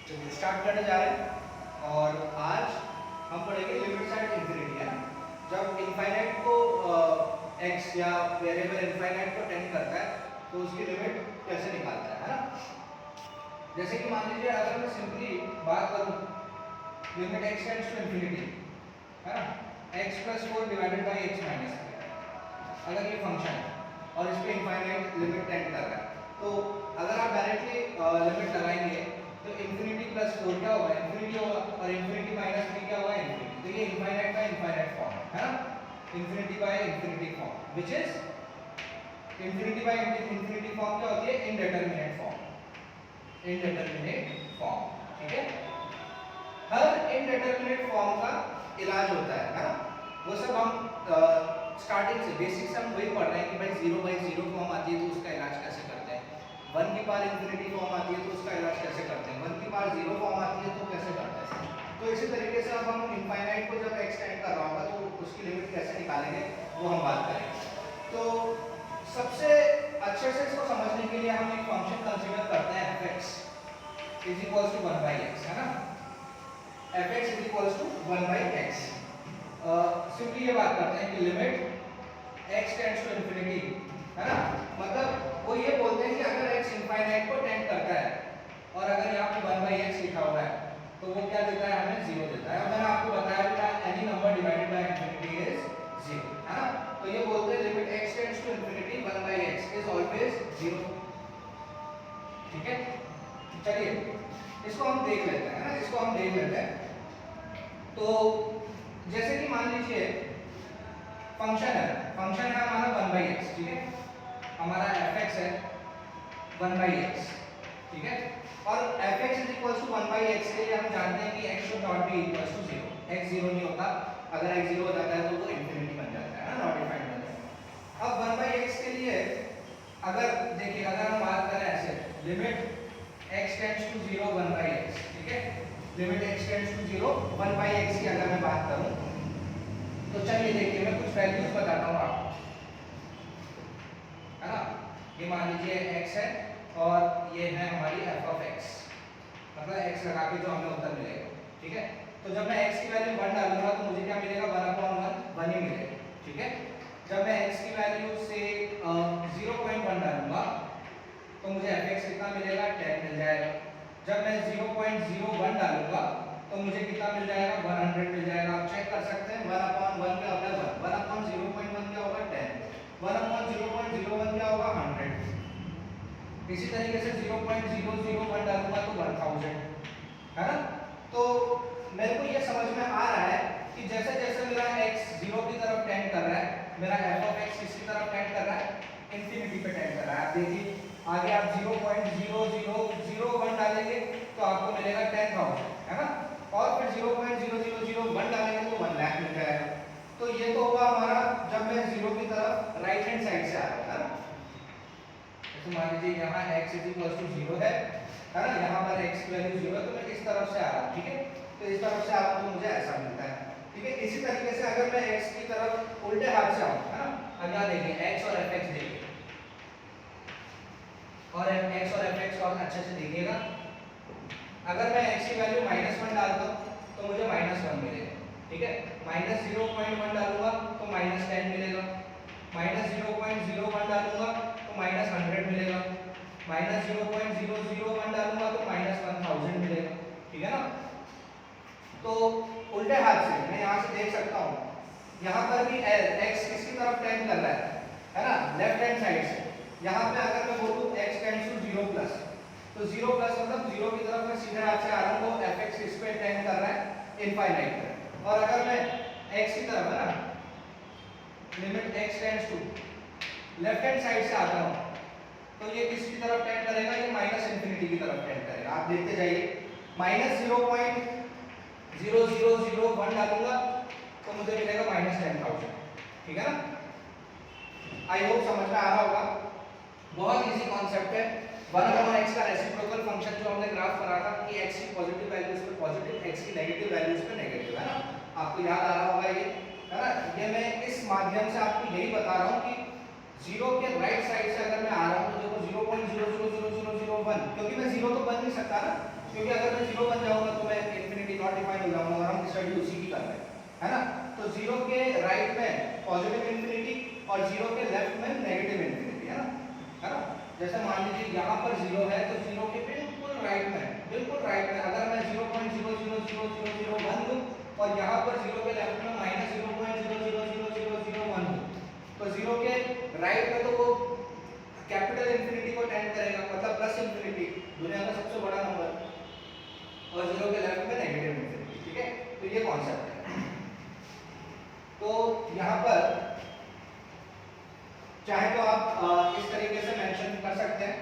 चलिए स्टार्ट करने जा रहे हैं और आज हम पढ़ेंगे लिमिट्स एट इंफिनिटी है। जब इनफाइनाइट को x या वेरिएबल इनफाइनाइट को टेंड करता है तो उसकी लिमिट कैसे निकालता है ना। जैसे कि मान लीजिए अगर मैं सिंपली बात करूं limit x tends to infinity है ना, x + 4 डिवाइडेड बाय x - 3 अगर ये फंक्शन है और इस पे इनफाइनाइट लिमिट टेंड कर रहा है तो अगर आप डायरेक्टली लिमिट लगाएंगे तो इंफिनिटी + 4 क्या होगा, इंफिनिटी होगा, और इंफिनिटी - 3 क्या होगा, इंफिनिटी। तो ये इनफाइनाइट बाय इनफाइनाइट फॉर्म है ना, infinity by infinity form which is infinity by infinity form क्या होती है, इनडेटरमिनेट फॉर्म, इनडेटरमिनेट फॉर्म। ठीक है, हर इनडेटरमिनेट फॉर्म का इलाज होता है ना। वो सब हम स्टार्टिंग से बेसिक से हम वही पढ़ रहे हैं कि भाई 0/0 फॉर्म आती है तो उसका इलाज कैसे करते हैं, 1 की पावर इंफिनिटी फॉर्म आती है तो उसका इलाज कैसे करते हैं, 1 की पावर 0 फॉर्म आती है तो कैसे करते हैं। तो इसी तरीके से अब हम इनफाइनाइट को जब एक्सटेंड कर रहा होगा तो उसकी लिमिट कैसे निकालेंगे वो हम बात करेंगे। तो सबसे अच्छे से इसको समझने के लिए हम एक फंक्शन कंसीडर करते हैं fx = 1/x है ना, fx = 1/x। सिंपली ये बात करते हैं कि limit x tends to infinity है ना, मतलब वो ये बोलते हैं कि अगर x इनफाइनाइट को टेंड करता है और अगर यहाँ पे 1/x लिखा हुआ है तो वो क्या देता है, हमें 0 देता है। और मैंने आपको बताया था any number divided by infinity is 0 है ना। तो ये बोलते हैं limit x tends to infinity 1/x is always 0। ठीक है, चलिए इसको हम देख लेते हैं ना, इसको हम देख लेते हैं। तो जैसे कि मान लीजिए फंक्शन है हमारा 1/x, ठीक है, हमारा fx है 1/x, ठीक है, और fx = 1/x के लिए हम जानते हैं कि x should not be equal to 0, x 0 नहीं होता, अगर x 0 हो जाता है तो वो इंफिनिटी बन जाता है ना, नॉट डिफाइंड बन जाता है। अब 1/x के लिए अगर देखिए, अगर हम बात करें ऐसे limit x tends to 0 1/x, ठीक है, limit x tends to 0 1/x की अगर मैं बात करूं तो चलिए देखिए मैं कुछ वैल्यूज बताता हूं आपको है ना। ये मान लीजिए x है और ये है हमारी f(x), मतलब x लगा के जो हमें उत्तर मिलेगा। ठीक है, तो जब मैं x की वैल्यू 1 डालूंगा तो मुझे क्या मिलेगा, 1/1 1 ही मिलेगा। ठीक है, जब मैं x की वैल्यू से 0.1 डालूंगा तो मुझे fx कितना मिलेगा, 10 मिल जाएगा। जब मैं 0.01 डालूंगा तो मुझे कितना मिल जाएगा, 100 मिल जाएगा। आप चेक कर सकते हैं 1/1 क्या होता है, 1/0.1 क्या होगा, 10, 1/0.01 क्या होगा, 100। इसी तरीके से 0.001 डालूंगा तो 1000 है ना। तो मेरे को ये समझ में आ रहा है कि जैसे जैसे मेरा x 0 की तरफ टेंड कर रहा है, मेरा f(x) किसकी तरफ टेंड कर रहा है, इंफिनिटी पे टेंड कर रहा है। आप देखिए आगे आप 0.0001 डालेंगे तो आपको मिलेगा 10,000 है ना, और फिर 0.0001 डालेंगे तो 1 लाख मिल जाएगा। तो ये तो हुआ हमारा जब मैं 0 की तरफ राइट हैंड साइड से आ रहा है ना। तो मान लीजिए यहाँ x = 0 है ना, यहाँ पर x की वैल्यू 0 है तो मैं इस तरफ से आ रहा हूँ। ठीक है, तो इस तरफ से आ रहा हूँ तो मुझे ऐसा मिलता है। ठीक है, इसी तरीके से अगर मैं x की तरफ उल्टे हाथ से आऊँ है ना, अब यहाँ देखिए x और fx देखिए, और x और fx को अच्छे से देखिएगा। अगर मैं x की वैल्यू -1 डालता हूँ तो मुझे -1 मिलेगा। ठीक है, -0.1 डालूंगा तो -10 मिलेगा, -0.01 डालूंगा तो -100 मिलेगा, -0.001 डालूंगा तो -1000 मिलेगा। ठीक है ना। तो उल्टे हाथ से मैं यहाँ से देख सकता हूँ, यहाँ पर भी x किसकी तरफ टेंड कर रहा है ना, लेफ्ट हैंड साइड से। यहाँ पे अगर मैं बोलूँ x टेंड्स टू 0+, तो 0+ मतलब 0 की तरफ मैं सीधे हाथ से आ रहा हूँ तो fx किस पे टेंड कर रहा है, इनफाइनाइट पे। और अगर मैं x की तरफ है ना, limit x tends to left hand side से आता हूँ तो ये किसकी तरफ टेंड करेगा, ये -इंफिनिटी की तरफ टेंड करेगा। आप देखते जाइए, -0.0001 डालूंगा तो मुझे मिलेगा -10,000। ठीक है ना, आई होप समझ में आ रहा होगा। बहुत इजी कॉन्सेप्ट है। 1/x का रेसिप्रोकल फंक्शन जो हमने ग्राफ करा था कि x की पॉजिटिव वैल्यूज पे पॉजिटिव, x की नेगेटिव वैल्यूज पे नेगेटिव है ना, आपको याद आ रहा होगा ये है ना। ये मैं इस माध्यम से आपको यही बता रहा हूँ कि 0 के राइट साइड से अगर मैं आ रहा हूँ तो देखो 0.000001, क्योंकि मैं 0 तो बन नहीं सकता ना, क्योंकि अगर मैं जीरो बन जाऊंगा तो मैं इंफिनिटी नॉट डिफाइन हो जाऊंगा, और हम स्टडी उसी की कर रहे हैं, है ना। तो जीरो के राइट में पॉजिटिव इंफिनिटी और जीरो के लेफ्ट में नेगेटिव इंफिनिटी, है ना। जैसे मान लीजिए यहाँ पर जीरो है तो जीरो के बिल्कुल राइट में अगर मैं 0.000001 दूं और यहाँ पर जीरो के लेफ्ट में -0.000001 दूं, तो जीरो के राइट में तो वो कैपिटल इंफिनिटी को टेंड करेगा, मतलब प्लस इंफिनिटी, दुनिया का सबसे बड़ा नंबर, और जीरो के लेफ्ट में नेगेटिव इंफिनिटी, ठीक है। तो ये कॉन्सेप्ट है। तो यहाँ पर चाहे तो आप इस तरीके से मेंशन कर सकते हैं,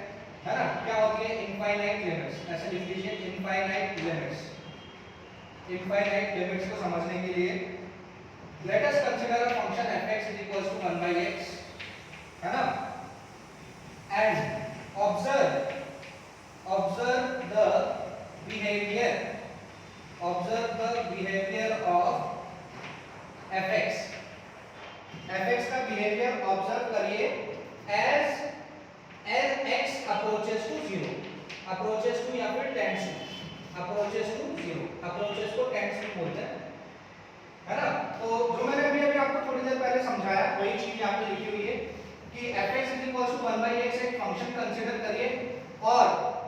है ना। क्या होती है इनफाइनाइट लिमिट्स, ऐसे लिख लीजिए इनफाइनाइट लिमिट्स को समझने के लिए let us consider a function fx is equals to 1/x, है ना, and observe the behavior of fx का बिहेवियर ऑब्जर्व करिए as x approaches to 0, approaches to या फिर tends to, approaches to 0, approaches को tends to बोलते हैं, है ना। तो जो मैंने अभी आपको थोड़ी देर पहले समझाया वही चीज यहाँ पे लिखी हुई है कि fx is equals to 1/x एक फंक्शन कंसीडर करिए और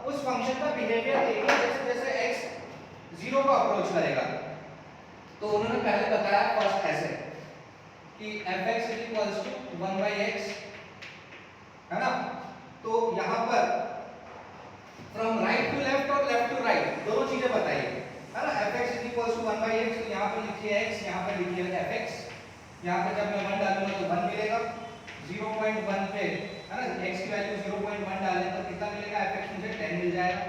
उस फंक्शन का बिहेवियर देखिए जैसे जैसे x 0 को अप्रोच करेगा। तो उन्होंने पहले बताया फर्स्ट ऐसे कि fx is equals to 1/x, है ना। तो यहाँ पर फ्रॉम राइट टू लेफ्ट और लेफ्ट टू राइट दोनों चीजें बताइए, है ना। fx is equals to 1/x, तो यहाँ पे लिखिए x, यहाँ पे लिखिए fx, यहाँ पे जब मैं 1 डालूंगा तो 1 मिलेगा, 0.1 पे, है ना, x की वैल्यू 0.1 डालें तो कितना मिलेगा fx, मुझे 10 मिल जाएगा,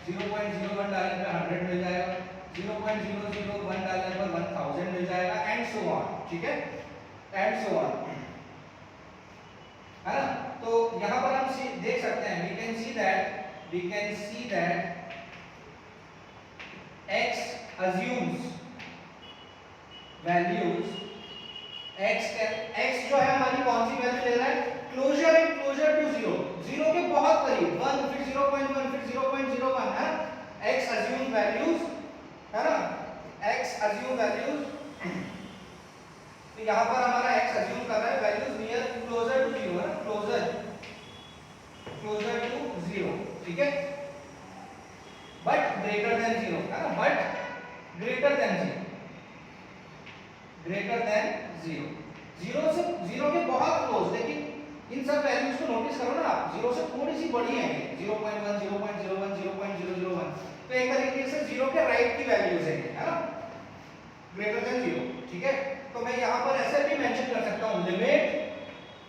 0.01 डालने पे 100 मिल जाएगा, 0.001 डालने पर 1000 मिल जाएगा, एंड सो ऑन, ठीक है, एंड सो ऑन, है ना। तो यहाँ पर हम देख सकते हैं we can see that x assumes values, x जो है हमारी कौन सी वैल्यू ले रहा है, क्लोजर एंड क्लोजर टू 0, 0 के बहुत करीब, 1 फिर 0.1 फिर 0.01, है ना। x assume values, है ना, x assume values, तो यहाँ पर हमारा x assume कर रहा है वैल्यूज नियर क्लोजर टू 0, है ना, क्लोजर टू 0, ठीक है, बट ग्रेटर देन 0, है ना, बट ग्रेटर देन 0, 0 से 0 के बहुत क्लोज, लेकिन इन सब वैल्यूज को नोटिस करो ना आप, 0 से थोड़ी सी बड़ी है, 0.1 0.01 0.001, तो एक तरीके से 0 के राइट की वैल्यूज है ना, ग्रेटर देन 0, ठीक है। तो मैं यहाँ पर ऐसे भी मेंशन कर सकता हूँ लिमिट,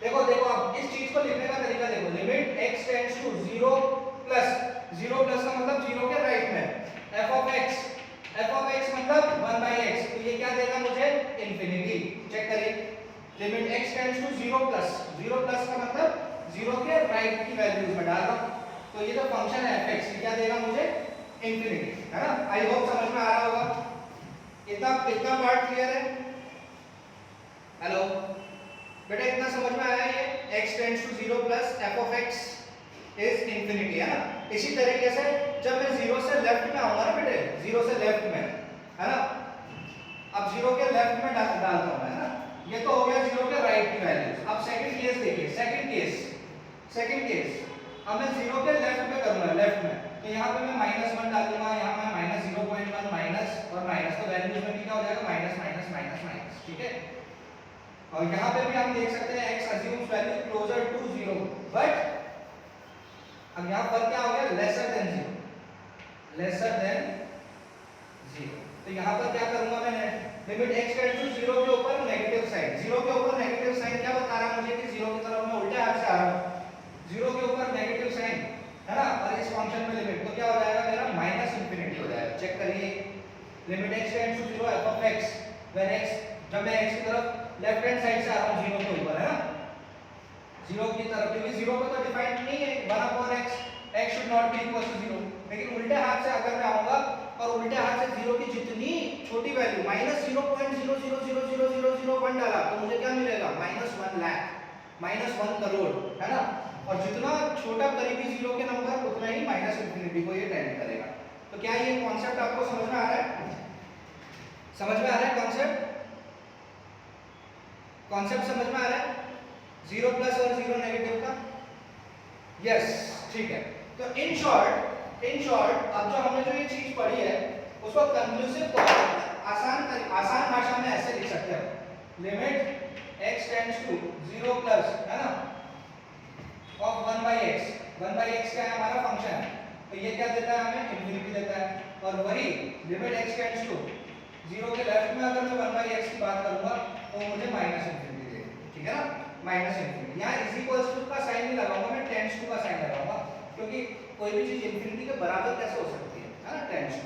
देखो अब इस चीज को लिखने का तरीका देखो, limit x tends to 0 plus का मतलब 0 के राइट में f of x मतलब 1/x, तो ये क्या देगा मुझे इंफिनिटी, चेक करिए, limit x tends to 0 plus का मतलब 0 के राइट की वैल्यूज में डाल रहा हूं, तो ये जो फंक्शन है fx क्या देगा मुझे इंफिनिटी, है ना। आई होप समझ में आ रहा होगा, इतना पार्ट क्लियर है, हेलो बेटा, इतना समझ में आया ये x tends to 0 plus f of x is infinity, है ना। इसी तरीके से जब मैं 0 से लेफ्ट में आऊंगा ना बेटे, 0 से लेफ्ट में, है ना, अब 0 के लेफ्ट में डालता हूं मैं, है ना, ये तो हो गया 0 के राइट की वैल्यूज। अब सेकंड केस देखिए, सेकंड केस अब मैं 0 के लेफ्ट में करूंगा, लेफ्ट में, तो यहाँ पे मैं -1 डालूंगा, यहाँ मैं -0.1 माइनस और माइनस, तो वैल्यूज में क्या हो जाएगा माइनस, ठीक है। और यहाँ पे भी हम देख सकते हैं x assumes value closer to 0, but अब यहाँ पर क्या हो गया, लेसर देन 0, तो यहाँ पर क्या करूंगा मैं, लिमिट x टेंड्स टू 0 के ऊपर नेगेटिव साइन, 0 के ऊपर नेगेटिव साइन क्या बता रहा है मुझे कि 0 की तरफ मैं उल्टे हाथ से आ रहा हूँ, 0 के ऊपर नेगेटिव साइन, है ना, और इस फंक्शन में लिमिट तो क्या हो जाएगा मेरा -इंफिनिटी हो जाएगा, चेक करिए, limit x tends to 0 f of x, when x, जब मैं x की तरफ लेफ्ट हैंड साइड से आ रहा हूं 0 के ऊपर, है ना, 0 की तरफ, क्योंकि 0 पे तो डिफाइंड नहीं है 1/x, x should not be equal to 0, लेकिन उल्टे हाथ से अगर मैं आऊंगा और उल्टे हाथ से 0 की जितनी छोटी वैल्यू -0.0000001 डाला तो मुझे क्या मिलेगा, -1 लाख, -1 करोड़, है ना, और जितना छोटा करीबी 0 के नंबर उतना ही -इंफिनिटी को ये टेंड करेगा। तो क्या आपको समझ में आ रहा है? समझ में आ रहा है कॉन्सेप्ट? कॉन्सेप्ट समझ में आ रहा है? 0 प्लस और 0 नेगेटिव का? यस, ठीक है। तो इन शॉर्ट अब जो हमने जो ये चीज पढ़ी है उसको कंक्लूसिव तौर पर आसान भाषा में ऐसे लिख सकते हैं, limit x tends to 0 plus, है ना, ऑफ 1/x। 1/x क्या है? हमारा फंक्शन है, तो ये क्या देता है हमें? इंफिनिटी देता है। और वही लिमिट x टेंड्स टू 0 के लेफ्ट में अगर मैं 1/x की बात करूंगा तो मुझे माइनस इंफिनिटी देगा, ठीक है ना, माइनस इंफिनिटी। यहाँ इज इक्वल्स टू का साइन नहीं लगाऊंगा, मैं टेंड्स टू का साइन लगाऊंगा, क्योंकि कोई भी चीज इंफिनिटी के बराबर कैसे हो सकती है ना, टेंड्स टू।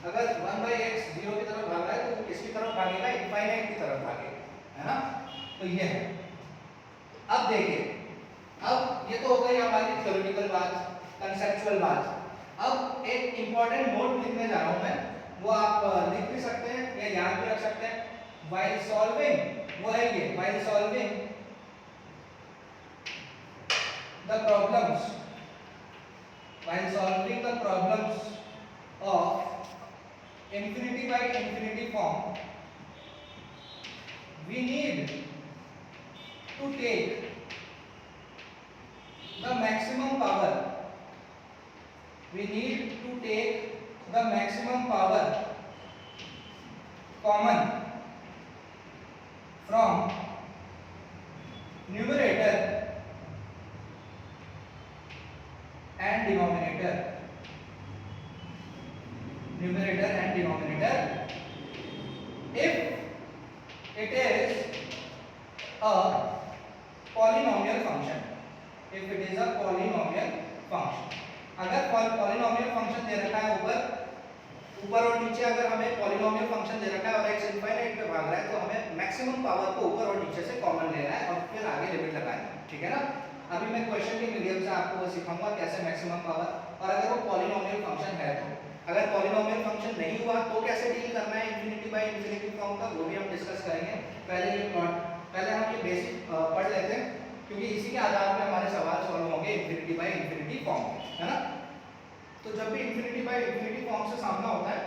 अगर 1/x 0 की तरफ भाग रहा है तो वो किसकी तरफ भागेगा? इनफाइनाइट की तरफ भागेगा, है ना। तो ये है। अब देखिए, अब ये तो हो गई हमारी थ्योरेटिकल बात, कंसेप्चुअल बात। अब एक इंपॉर्टेंट नोट लिखने जा रहा हूं मैं, वो आप लिख भी सकते हैं या याद भी रख सकते हैं। व्हाइल सॉल्विंग, वो है ये, while solving the problems, while solving the problems of infinity by infinity form, we need to take the maximum power. We need to take the maximum power common from numerator and denominator. Numerator and denominator if it is a polynomial function. If it is a polynomial function. अगर polynomial function दे रखा है ऊपर और नीचे, अगर हमें polynomial function दे रखा है और x इनफाइनाइट पे भाग रहा है तो हमें मैक्सिमम पावर को ऊपर और नीचे से कॉमन लेना है और फिर आगे लिमिट लगानी है, ठीक है ना। अभी मैं क्वेश्चन के मीडियम से आपको वो सिखाऊंगा कैसे मैक्सिमम पावर, और अगर वो पॉलिनोमियल फंक्शन है तो, अगर पॉलिनोमियल फंक्शन नहीं हुआ तो कैसे डील करना है इंफिनिटी बाय इंफिनिटी फॉर्म का, वो भी हम डिस्कस करेंगे। पहले हम ये बेसिक पढ़ लेते हैं, क्योंकि इसी के आधार पर हमारे सवाल सॉल्व होंगे इंफिनिटी बाय इंफिनिटी फॉर्म, है ना। तो जब भी इंफिनिटी बाय इंफिनिटी फॉर्म से सामना होता है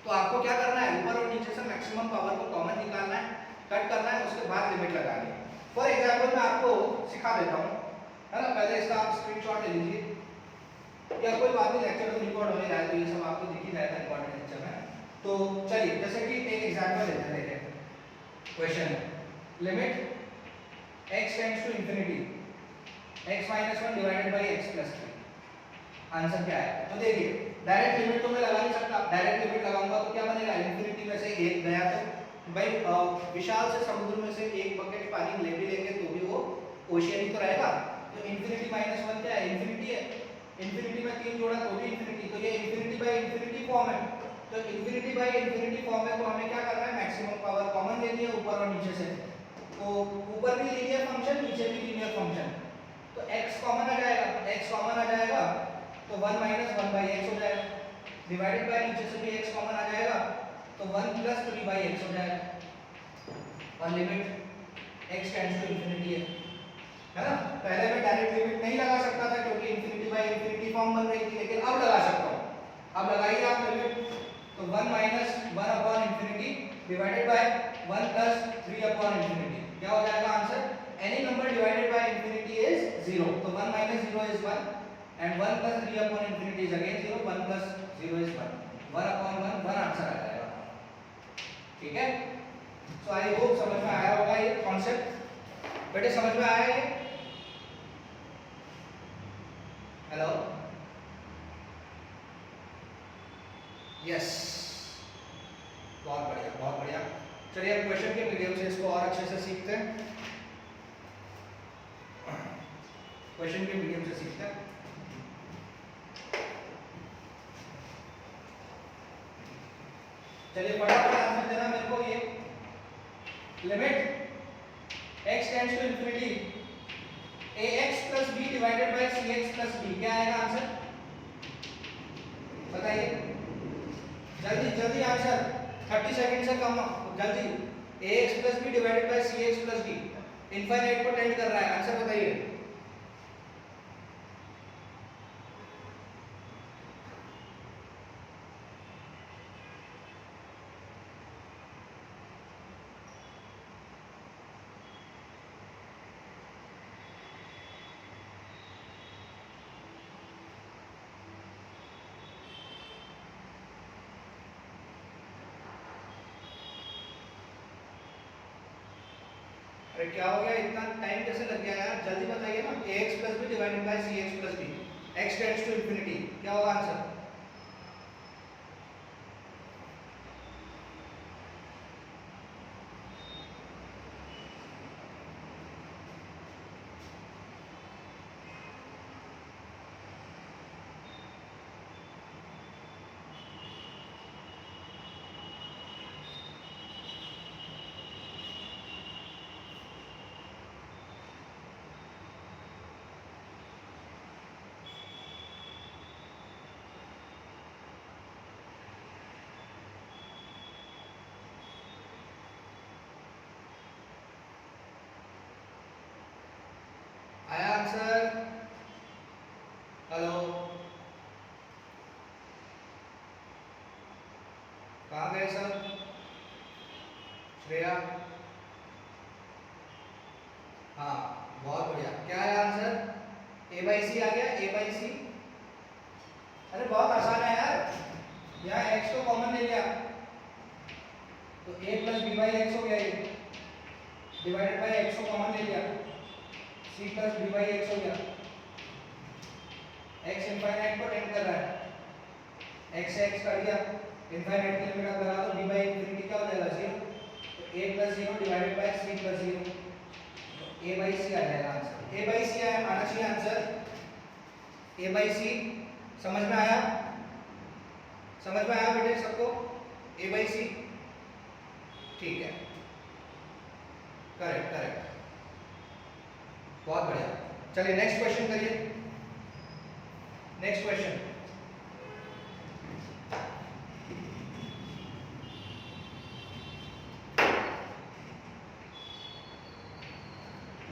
तो आपको क्या करना है? ऊपर और नीचे से मैक्सिमम पावर को कॉमन निकालना है, कट करना है, उसके बाद लिमिट लगानी है। फॉर एग्जाम्पल मैं आपको सिखा देता हूँ, है ना। पहले इसका आप स्क्रीनशॉट ले लीजिए, या कोई बात नहीं, लेक्चर तो रिकॉर्ड हो ही रहा है तो ये सब आपको दिख ही जाएगा इंपॉर्टेंट लेक्चर में। तो चलिए, जैसे कि एक एग्जांपल लेते हैं, देखिए क्वेश्चन है, limit x tends to infinity x - 1 divided by x + 3। Answer क्या है? तो देखिए, डायरेक्ट लिमिट तो मैं लगा नहीं सकता, डायरेक्ट लिमिट लगाऊंगा तो क्या बनेगा? इंफिनिटी में से एक गया तो भाई विशाल से समुद्र में से एक बकेट पानी ले भी लेंगे तो भी वो ओशियन ही तो रहेगा। तो इंफिनिटी - 1 क्या है? इंफिनिटी है। इंफिनिटी में 3 जोड़ा तो भी इंफिनिटी, तो ये इंफिनिटी बाय इंफिनिटी फॉर्म है। तो इंफिनिटी बाय इंफिनिटी फॉर्म है तो हमें क्या करना है? मैक्सिमम पावर कॉमन लेनी है ऊपर और नीचे से। तो ऊपर भी लीनियर फंक्शन, नीचे भी लीनियर फंक्शन, तो x कॉमन आ जाएगा, x कॉमन आ जाएगा तो 1 - 1/x हो जाएगा, डिवाइडेड बाय नीचे से भी x कॉमन आ जाएगा तो 1 + 3/x हो जाएगा, और limit x tends to infinity है ना। पहले मैं डायरेक्ट लिमिट नहीं लगा सकता था क्योंकि इंफिनिटी बाय इंफिनिटी फॉर्म बन रही थी, लेकिन अब लगा सकता हूं। अब लगाइए आप लिमिट, तो 1 - 1/इंफिनिटी डिवाइडेड बाय 1 + 3/इंफिनिटी, क्या हो जाएगा answer? Any number divided by infinity is 0, तो 1 - 0 इज 1 and 1 + 3/इंफिनिटी इज अगेन 0, 1 + 0 इज 1, 1/1 1 आंसर आ जाएगा, ठीक है। सो आई होप समझ में आया होगा ये कॉन्सेप्ट, बेटे समझ में आया ये? हेलो, यस, बहुत बढ़िया, बहुत बढ़िया। चलिए अब क्वेश्चन के मीडियम से इसको और अच्छे से सीखते हैं, क्वेश्चन के मीडियम से सीखते हैं। चलिए फटाफट आंसर देना मेरे को। ये limit x tends to infinity ax + b divided by cx + b, क्या आएगा आंसर? बताइए जल्दी जल्दी आंसर, 30 सेकंड से कम, जल्दी। ax + b divided by cx + b infinite को टेंड कर रहा है, आंसर बताइए। अरे क्या हो गया, इतना टाइम कैसे लग गया यार, जल्दी बताइए ना। ax plus B divided by cx plus B, x tends to infinity, क्या होगा आंसर? आया आंसर? हेलो, कहाँ गए सब? श्रेया, हाँ बहुत बढ़िया। क्या है आंसर? a बाई सी आ गया, a बाई सी। अरे बहुत आसान है यार, यहाँ x को कॉमन ले लिया तो a plus B by X हो गया, ये डिवाइडेड बाई x को कॉमन ले लिया, c plus B by X हो गया। x इनफाइनाइट को टेंड कर रहा है, x से x काट दिया, इनफाइनाइट की लिमिट आप लगा दो, b बाई इंफिनिटी क्या हो जाएगा, 0। तो a plus 0 divided by c plus 0, a by C आ जाएगा आंसर। a बाई सी आना चाहिए आंसर। a बाई सी समझ में आया? समझ में आया बेटे सबको? a बाई सी ठीक है, करेक्ट करेक्ट, बहुत बढ़िया। चलिए नेक्स्ट क्वेश्चन करिए, next question.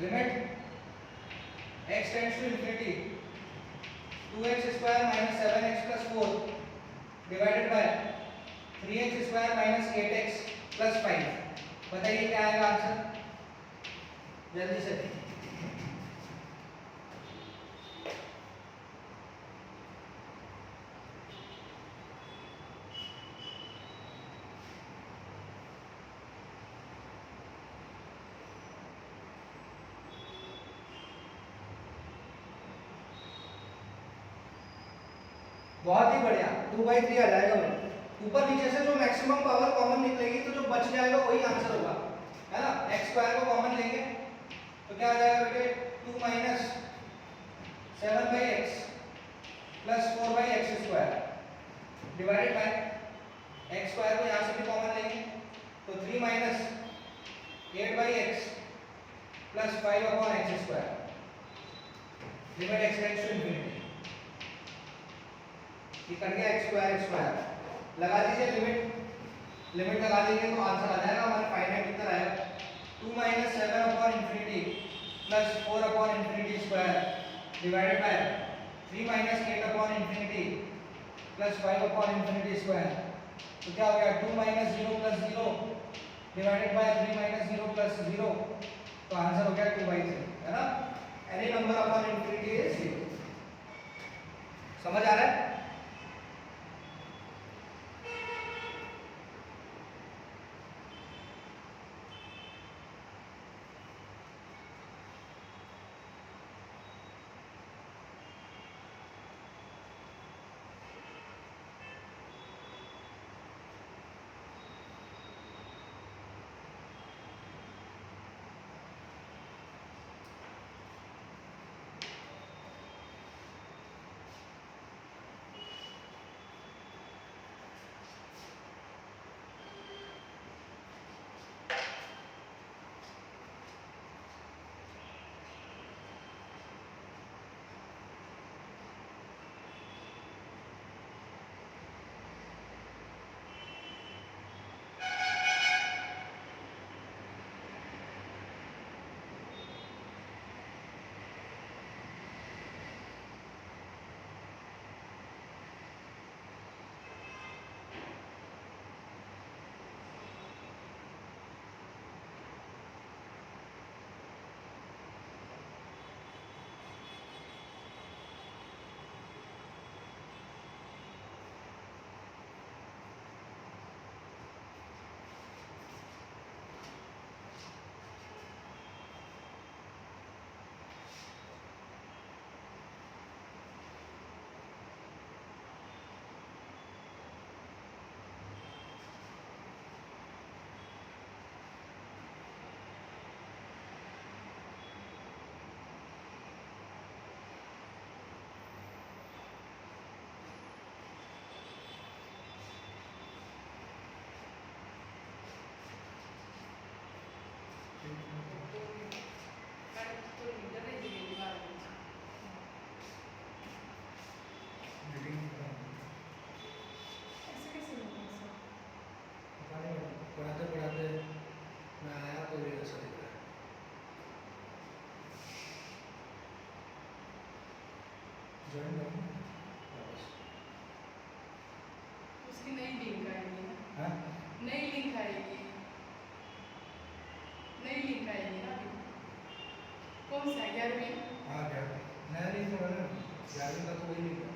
Limit x tends to infinity 2x square minus 7x plus 4 divided by 3x square minus 8x plus 5, बताइए क्या आएगा आंसर जल्दी से। बहुत ही बढ़िया, 2/3 आ जाएगा भाई। ऊपर नीचे से जो मैक्सिमम पावर कॉमन निकलेगी तो जो बच जाएगा वही आंसर होगा, है ना। x स्क्वायर को कॉमन लेंगे तो क्या आ जाएगा बेटे, 2 minus 7/x plus 4/x square divided by x square को यहाँ से भी कॉमन लेंगे तो 3 minus 8/x plus 5/x square, limit x tends to infinity, ये कट गया x स्क्वायर लगा दीजिए लिमिट, लिमिट लगा देंगे तो आंसर आ जाएगा हमारा फाइनाइट कितना आएगा, 2 minus 7 infinity plus 4 infinity square divided bye 3 minus 8 infinity plus 5 infinity square, तो क्या हो गया 2 minus 0 plus 0 divided bye 3 minus 0 plus 0, तो आंसर हो गया 2/3, है ना। Any number upon infinity is 0, समझ आ रहा है? ज्वाइन करो वापस। उसकी नई लिंक आएगी। हाँ नई लिंक आएगी। नई लिंक आएगी ना अभी। कौन सा 11वीं? हाँ क्या नया लिंक होगा ना 11वीं का तो वही लिंक है।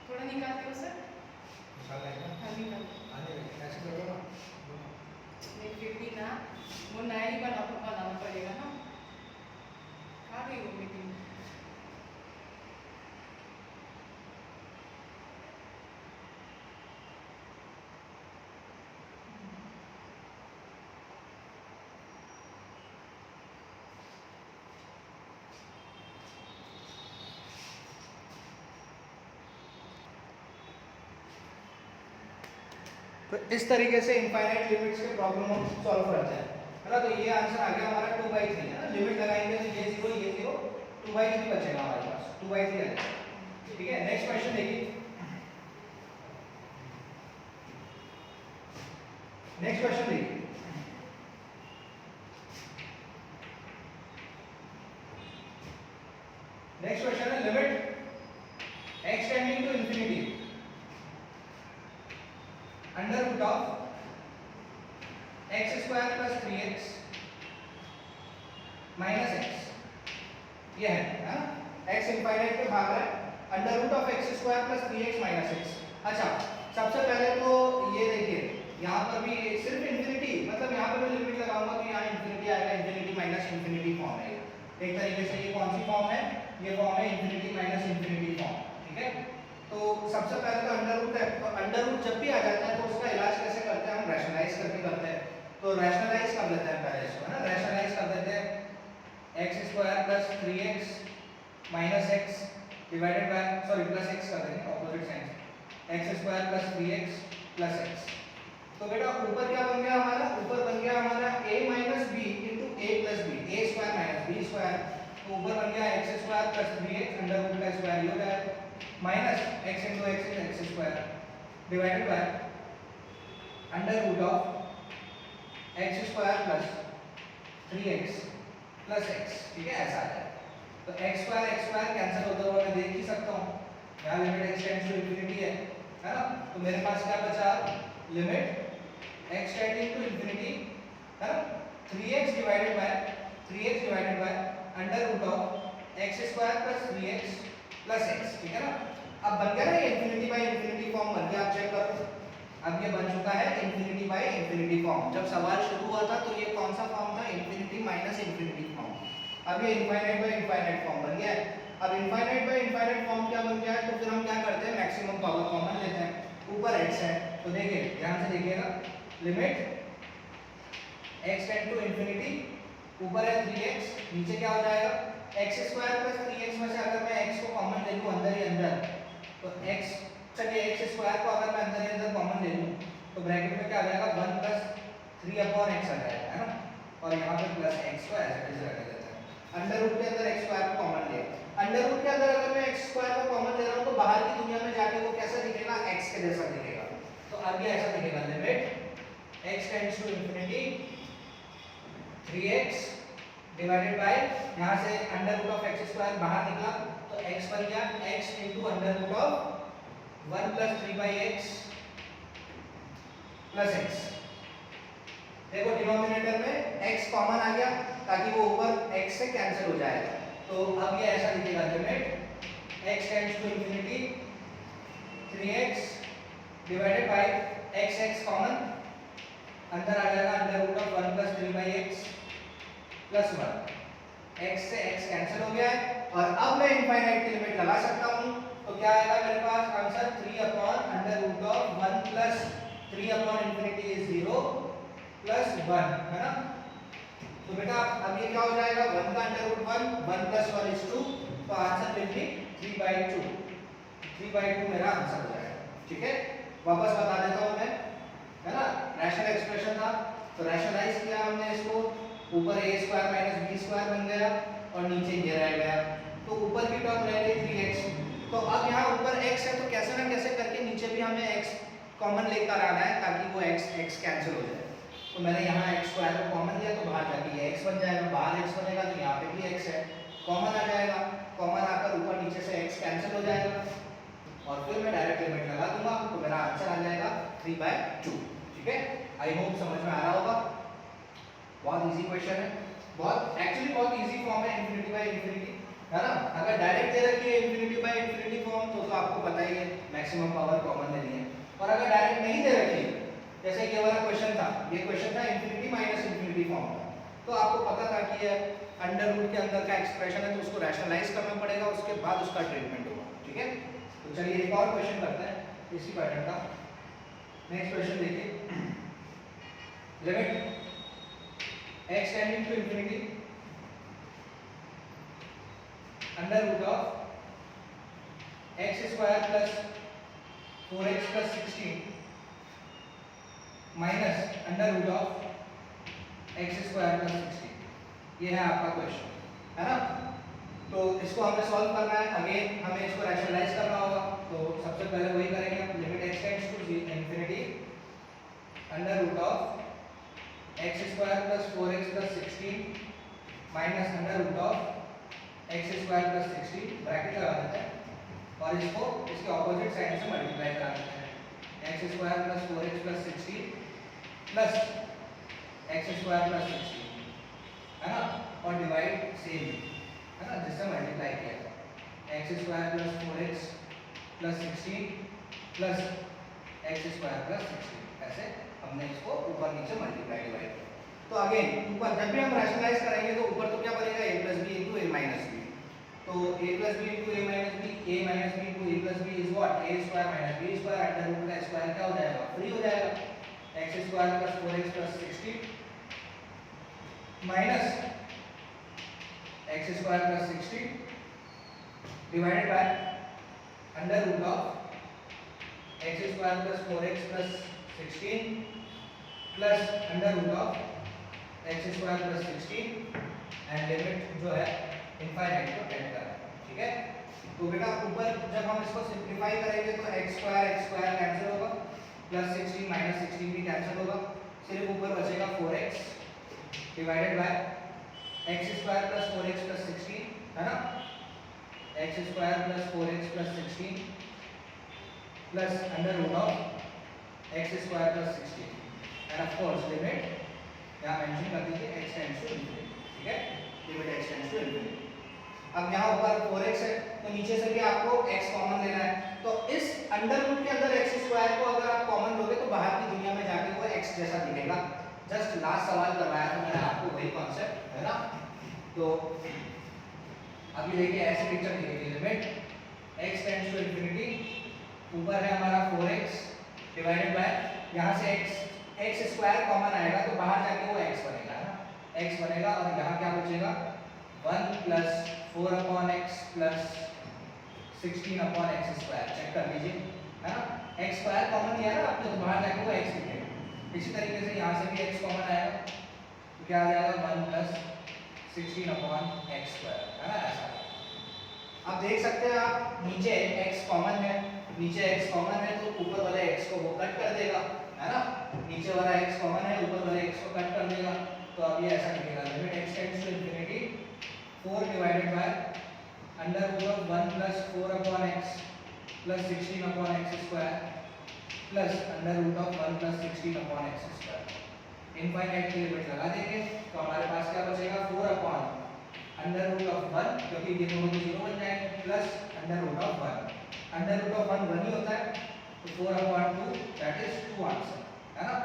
थोड़ा निकालते हो सर? निकालना है क्या? हाँ निकाल। आने ऐसे करो ना नहीं फिर भी ना वो नया ही बनाना पड़ेगा ना। कहाँ गई वो मीटिंग? तो इस तरीके से इनफाइनाइट लिमिट्स के प्रॉब्लम हम सॉल्व करते हैं, है ना। तो ये आंसर आ गया हमारा 2/3 है ना। लिमिट लगाएंगे तो ये 0 2/3 बचेगा हमारे पास, 2/3 आ जाएगा। ठीक है, नेक्स्ट क्वेश्चन देखिए। नेक्स्ट क्वेश्चन देखिए। नेक्स्ट क्वेश्चन है limit x tending to infinity under root of x square plus 3x minus x, ये है ना। x इंफाइनाइट पे भाग रहा है, under root of x square plus 3x minus x। अच्छा, सबसे पहले तो ये देखिए यहाँ पर भी सिर्फ इंफिनिटी, मतलब यहाँ पर मैं लिमिट लगाऊंगा तो यहाँ इंफिनिटी आएगा, इंफिनिटी माइनस इंफिनिटी फॉर्म है। एक तरीके से ये कौन सी फॉर्म है? ये फॉर्म है इंफिनिटी माइनस इंफिनिटी फॉर्म। ठीक है, तो सबसे पहले तो अंडर रूट है, तो अंडर रूट जब भी आ जाता है तो उसका इलाज कैसे करते हैं? हम रैशनलाइज करके करते हैं। तो रैशनलाइज कर लेते हैं पहले इसको, है ना। रैशनलाइज कर देते हैं x square plus 3x minus x divided by, sorry plus x कर देंगे opposite sign, x square plus 3x plus x। तो बेटा ऊपर क्या बन गया हमारा? ऊपर बन गया हमारा a minus b into a plus b, a square minus b square. तो ऊपर बन गया x square plus 3x under root का स्क्वायर ये हो जाएगा, minus x into x is x square divided by under root of x square plus 3x plus x। ठीक है, ऐसा आ जाएगा। तो x स्क्वायर कैंसिल होता हुआ मैं देख ही सकता हूँ, यहाँ limit x tends to infinity है ना। तो मेरे पास क्या बचा? Limit x tending to infinity, है ना, 3x divided by under root of x square plus 3x plus x। ठीक है ना। अब बन गया ना ये इंफिनिटी बाय इंफिनिटी फॉर्म बन गया, आप चेक करो। अब ये बन चुका है इंफिनिटी बाय इंफिनिटी फॉर्म। जब सवाल शुरू हुआ था तो ये कौन सा फॉर्म था? Infinity minus infinity form. अब ये इनफाइनाइट बाय इनफाइनाइट फॉर्म बन गया है। अब इनफाइनाइट बाय इनफाइनाइट फॉर्म क्या बन गया है? तो फिर हम क्या करते हैं? मैक्सिमम पावर कॉमन लेते हैं, ऊपर x है तो देखिए ध्यान से देखिएगा, limit x tend to infinity, ऊपर है 3x, नीचे क्या हो जाएगा? x स्क्वायर प्लस 3x में से अगर मैं x को कॉमन ले लूं अंदर ही अंदर, तो x, चलिए x स्क्वायर को अगर मैं अंदर ही अंदर कॉमन ले लूं तो ब्रैकेट में क्या आ जाएगा? 1 प्लस 3 अपॉन x आ जाएगा, है ना। और यहाँ पे प्लस x को ऐसे रख देते हैं। अंडर रूट के अंदर x स्क्वायर को कॉमन ले, अंडर रूट के अंदर अगर मैं x स्क्वायर को कॉमन ले रहा हूँ तो बाहर की दुनिया में जाके वो कैसा दिखेगा? x के जैसा दिखेगा। तो अब ये ऐसा दिखेगा, limit x tends to infinity 3x divided by, यहाँ से under root of x square बाहर निकला तो x बन गया x into under root of 1 plus 3/x plus x। देखो डिनोमिनेटर में x कॉमन आ गया ताकि वो ऊपर x से कैंसिल हो जाएगा। तो अब ये ऐसा दिखेगा, limit x tends to infinity 3x divided by x common अंदर आ जाएगा under root of 1 plus 3/x plus 1, x से x कैंसिल हो गया है। और अब मैं इनफाइनाइट की लिमिट लगा सकता हूँ, तो क्या आएगा मेरे पास answer? 3 upon under root of 1 plus 3 upon infinity is 0 plus 1, है ना। तो बेटा अब ये क्या हो जाएगा? 1 का अंडर रूट 1 प्लस 1 इज 2, तो आंसर विल बी 3/2 मेरा आंसर हो जाएगा। ठीक है, वापस बता देता हूँ मैं, है ना। रैशनल एक्सप्रेशन था तो रैशनलाइज किया हमने इसको, ऊपर a square minus b square बन गया और नीचे ये रह गया, तो ऊपर की टर्म रह गई 3x। तो अब यहाँ ऊपर x है तो कैसे ना कैसे करके नीचे भी हमें x कॉमन लेकर आना है ताकि वो x कैंसिल हो जाए। तो मैंने यहाँ x स्क्वायर को कॉमन लिया तो बाहर जाके ये x बन जाएगा, बाहर x बनेगा तो यहाँ पे भी x है, कॉमन आ जाएगा, कॉमन आकर ऊपर नीचे से x कैंसिल हो जाएगा और फिर मैं डायरेक्ट लिमिट लगा दूंगा तो मेरा आंसर आ जाएगा 3/2। ठीक है, आई होप समझ में आ रहा होगा। बहुत इजी क्वेश्चन है, बहुत एक्चुअली बहुत इजी फॉर्म है इन्फिनिटी बाय इन्फिनिटी, है ना। अगर डायरेक्ट दे रखी है इन्फिनिटी बाय इन्फिनिटी फॉर्म तो आपको पता ही है मैक्सिमम पावर कॉमन लेनी है। और अगर डायरेक्ट नहीं दे रखी, जैसे ये वाला क्वेश्चन था, ये क्वेश्चन था इन्फिनिटी माइनस इन्फिनिटी फॉर्म का, तो आपको पता था कि ये अंडर रूट के अंदर का एक्सप्रेशन है तो उसको रैशनलाइज करना पड़ेगा, उसके बाद उसका ट्रीटमेंट होगा। ठीक है, तो चलिए एक और क्वेश्चन करते हैं इसी पैटर्न का। नेक्स्ट क्वेश्चन देखिए, limit x tending to infinity under root of x square plus 4x plus 16 minus under root of x square plus 16। ये है आपका क्वेश्चन, है ना। तो इसको हमें सॉल्व करना है, अगेन हमें इसको रैशनलाइज करना होगा। तो सबसे पहले वही करेंगे हम, limit x tends to infinity under root of x square plus 4x plus 16 minus under root of x square plus 16 bracket लगा देते हैं और इसको इसके ऑपोजिट साइड से मल्टीप्लाई करा देते हैं। x square plus 4x plus 16 plus x square plus 16, है ना, और डिवाइड सेम, है ना, जिससे मल्टीप्लाई किया x square plus 4x plus 16 plus x square plus 16, ऐसे हमने इसको ऊपर नीचे मल्टीप्लाई डिवाइड किया। तो अगेन ऊपर जब भी हम रैशनलाइज करेंगे तो ऊपर तो क्या बनेगा a plus B into a minus B. तो a plus B into a minus B, a minus B into a plus B is what, a square minus b square, under root का square क्या हो जाएगा, free हो जाएगा, x square plus 4x plus 16 minus x square plus 16 divided by under root of x square plus 4x plus 16 plus under root of x square plus 16 and limit जो है infinite को tend कर रहा है। ठीक है, तो बेटा ऊपर जब हम इसको सिंपलीफाई करेंगे तो x स्क्वायर कैंसिल होगा, प्लस 16 माइनस 16 भी कैंसिल होगा, सिर्फ ऊपर बचेगा 4x divided by x square plus 4x plus 16, है ना, x square plus 4x plus 16 plus under root of x square plus 16 and of course limit यहाँ मेंशन कर दीजिए x टेंड्स टू इंफिनिटी। ठीक है, limit x tends to infinity. अब यहाँ ऊपर 4x है तो नीचे से भी आपको x कॉमन लेना है, तो इस अंडर रूट के अंदर x स्क्वायर को अगर आप कॉमन लोगे तो बाहर की दुनिया में जाके वो x जैसा दिखेगा। जस्ट लास्ट सवाल करवाया था मैंने आपको वही कॉन्सेप्ट, है ना। तो अभी देखिए ऐसे पिक्चर दिखेगी, limit x tends to infinity, ऊपर है हमारा 4x डिवाइडेड बाय, यहाँ से x स्क्वायर कॉमन आएगा तो बाहर जाके वो x बनेगा, है ना, x बनेगा और यहाँ क्या बचेगा 1 plus 4 upon x plus 16 upon x square. Check कर लीजिए, है ना, x स्क्वायर कॉमन लिया ना आपने तो बाहर जाके वो x दिखेगा। इसी तरीके से यहाँ से भी x कॉमन आएगा तो क्या आ जाएगा 1 प्लस 16 अपॉन x स्क्वायर, है ना, ऐसा। आप देख सकते हैं आप नीचे x कॉमन है, नीचे x कॉमन है तो ऊपर वाले x को वो कट कर देगा, है ना, नीचे वाला x कॉमन है ऊपर वाले x को कट कर देगा। तो अब ये ऐसा दिखेगा, limit x tends to infinity 4 divided by under root of 1 plus 4 upon x plus 16 upon x square plus under root of 1 plus 16 upon x square. Infinite की लिमिट लगा देंगे तो हमारे पास क्या बचेगा 4 अपॉन अंडर रूट ऑफ 1, क्योंकि ये दोनों 0 बन जाएंगे, plus under root of 1, under root of 1 1 ही होता है तो 4 अपॉन 2 दैट इज 2 आंसर, है ना।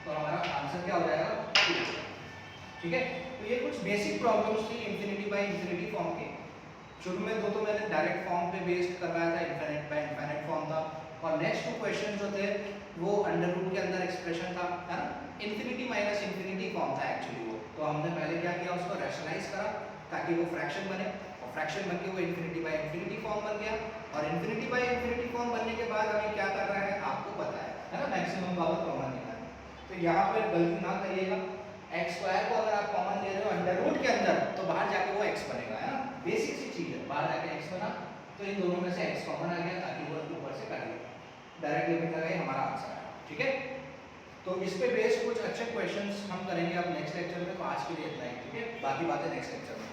तो हमारा आंसर क्या हो जाएगा 2। ठीक है, तो ये कुछ बेसिक प्रॉब्लम्स थी इंफिनिटी बाय इंफिनिटी फॉर्म के। शुरू में दो तो मैंने डायरेक्ट फॉर्म पे बेस्ड करवाया था, इनफाइनाइट बाय इनफाइनाइट फॉर्म था, और नेक्स्ट 2 क्वेश्चन जो थे वो अंडर रूट के अंदर एक्सप्रेशन था, है ना, इन्फिनिटी माइनस इन्फिनिटी फॉर्म था एक्चुअली वो। तो हमने पहले क्या किया, उसको रैशनलाइज करा ताकि वो फ्रैक्शन बने, और फ्रैक्शन बन के वो इन्फिनिटी बाय इन्फिनिटी फॉर्म बन गया। और इन्फिनिटी बाय इन्फिनिटी फॉर्म बनने के बाद हमें क्या करना है आपको पता है ना, मैक्सिमम पावर कॉमन लेना है। तो यहाँ पर गलती ना करिएगा, x स्क्वायर को अगर आप कॉमन ले रहे हो अंडर रूट के अंदर तो बाहर जाके वो x बनेगा, है ना, बेसिक सी चीज है, बाहर जाके x बना तो इन दोनों में से x कॉमन आ गया ताकि वो ऊपर से काट लिया, डायरेक्ट लिमिट लगाई, हमारा आंसर आया। ठीक है, तो इस पे बेस्ड कुछ अच्छे क्वेश्चंस हम करेंगे अब नेक्स्ट लेक्चर में। तो आज के लिए इतना ही, ठीक है, बाकी बातें नेक्स्ट लेक्चर में।